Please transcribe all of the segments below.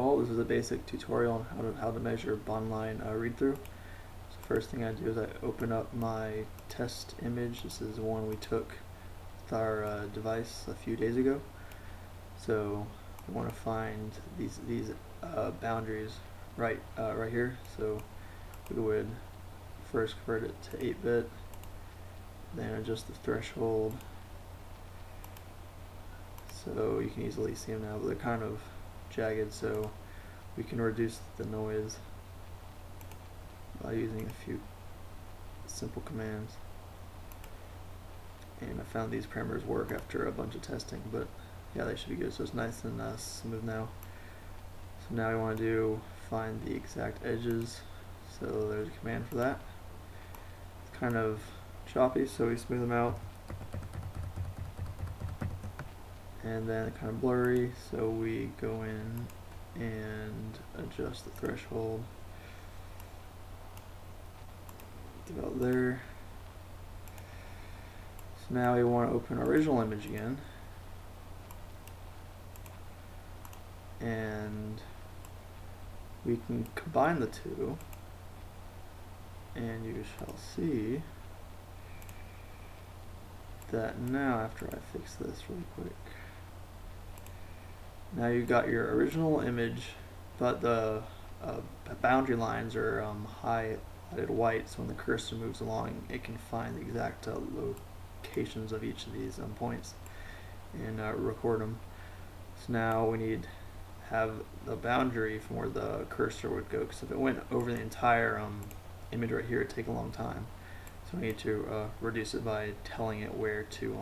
all, this is a basic tutorial on how to measure bond line read through. So first thing I do is I open up my test image. This is one we took with our device a few days ago. So we want to find these boundaries right here. So we would first convert it to 8-bit, then adjust the threshold. So you can easily see them now, but they're kind of jagged, so we can reduce the noise by using a few simple commands. And I found these parameters work after a bunch of testing, but yeah, they should be good. So it's nice and smooth now. So now we want to find the exact edges. So there's a command for that. It's kind of choppy, so we smooth them out. And then kind of blurry, so we go in and adjust the threshold to about there. So now we want to open our original image again, and we can combine the two, and you shall see that now, after I fix this really quick, now you've got your original image, but the boundary lines are highlighted white, so when the cursor moves along, it can find the exact locations of each of these points and record them. So now we need to have the boundary from where the cursor would go, because if it went over the entire image right here, it'd take a long time. So we need to reduce it by telling it where to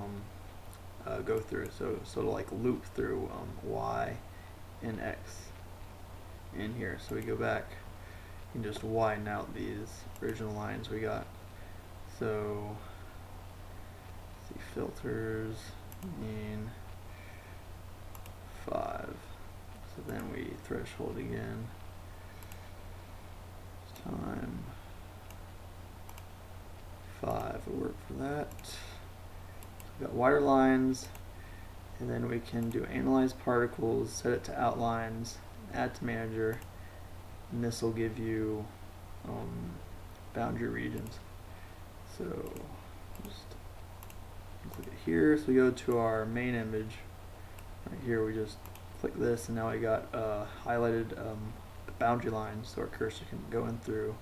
go through. So to like loop through Y and X in here. So we go back and just widen out these original lines we got. So see, filters mean 5. So then we threshold again. This time 5 will work for that. We've got wider lines, and then we can do analyze particles, set it to outlines, add to manager, and this will give you boundary regions. So just click it here. So we go to our main image. Right here we just click this, and now we got highlighted boundary lines, so our cursor can go in through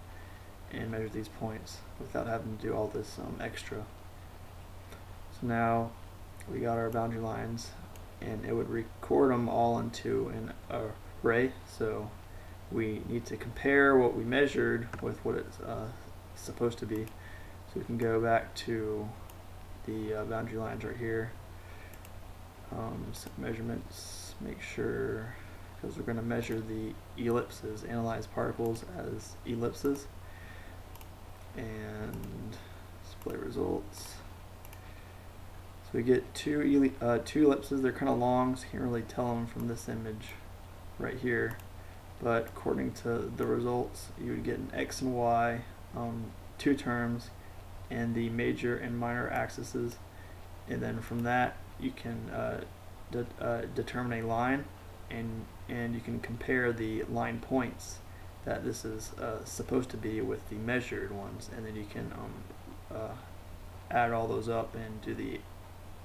and measure these points without having to do all this extra. So now we got our boundary lines, and it would record them all into an array. So we need to compare what we measured with what it's supposed to be. So we can go back to the boundary lines right here, set measurements, make sure, because we're going to measure the ellipses, analyze particles as ellipses, and display results. So we get two ellipses. They're kind of long, so you can't really tell them from this image right here. But according to the results, you would get an X and Y, 2 terms, and the major and minor axes. And then from that, you can determine a line, and you can compare the line points that this is supposed to be with the measured ones, and then you can add all those up and do the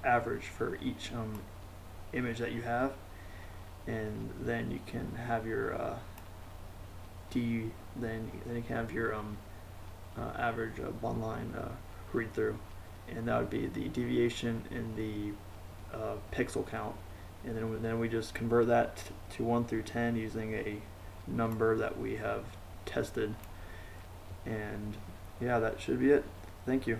average for each image that you have, and then you can have your then you can have your average bond line read through, and that would be the deviation in the pixel count, and then we just convert that to 1 through 10 using a number that we have tested. And yeah, that should be it. Thank you.